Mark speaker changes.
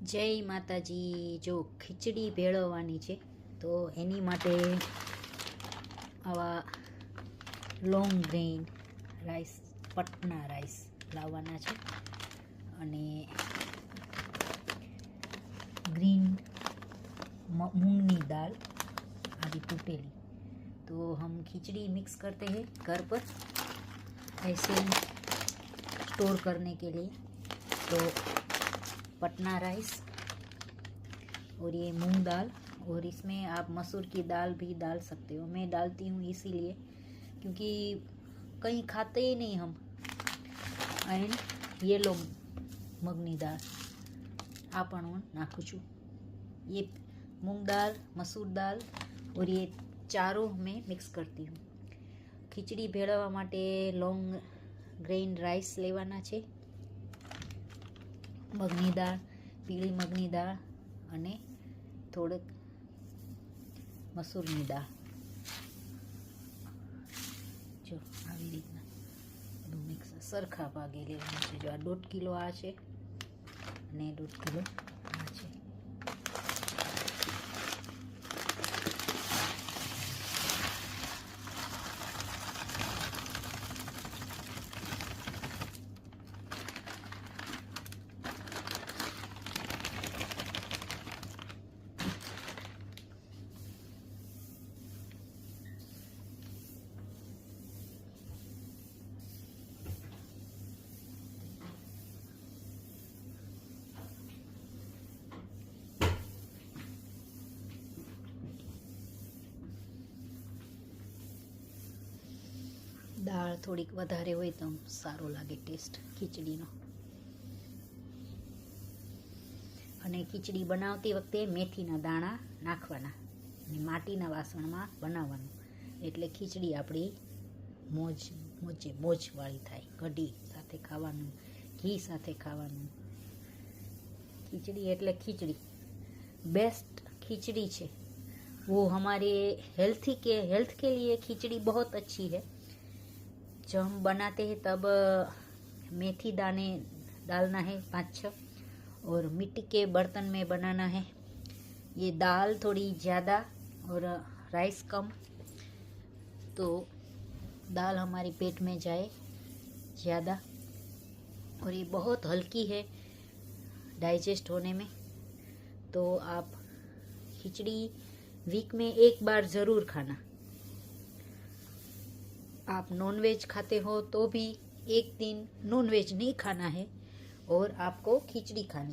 Speaker 1: જય માતાજી। જો ખીચડી ભેળવવાની છે તો એની માટે આવા long grain rice, Patna rice લાવવાના છે અને ग्रीन मूंगनी दाल अभी टूटेली। तो हम खिचड़ी मिक्स करते हैं घर पर ऐसे ही स्टोर करने के लिए। तो पटना राइस और ये मूंग दाल, और इसमें आप मसूर की दाल भी डाल सकते हो। मैं डालती हूँ इसीलिए क्योंकि कहीं खाते ही नहीं हम। एंड ये लो मगनी दाल आपण नाखू छू। ये मूंग दाल, मसूर दाल और ये चारों मैं मिक्स करती हूँ। खीचड़ी भेळवा माटे लॉन्ग ग्रेन राइस लेवाना छे, मगनी दाळ, पीળી मगनी दाळ અને થોડક મસૂરની દાળ। જો આવી રીતના બધું મિક્સ સરખા ભાગે લેવાનું છે। જો આ 1.5 કિલો આ છે અને 1.5 કિલો આ છે। દાળ થોડીક વધારે હોય તો સારો લાગે ટેસ્ટ ખીચડીનો। અને ખીચડી બનાવતી વખતે મેથીના દાણા નાખવાના અને માટીના વાસણમાં બનાવવાનું, એટલે ખીચડી આપણી મોજવાળી થાય। કઢી સાથે ખાવાનું, ઘી સાથે ખાવાનું। खिचड़ी એટલે खिचड़ी बेस्ट खिचड़ी है वो हमारे हेल्थ के लिए खिचड़ी बहुत अच्छी है। जब हम बनाते हैं तब मेथी दाने डालना है 5-6 और मिट्टी के बर्तन में बनाना है। ये दाल थोड़ी ज़्यादा और राइस कम, तो दाल हमारे पेट में जाए ज़्यादा। और ये बहुत हल्की है डाइजेस्ट होने में। तो आप खिचड़ी वीक में 1 बार ज़रूर खाना। आप नॉनवेज खाते हो तो भी 1 दिन नॉनवेज नहीं खाना है और आपको खिचड़ी खानी है।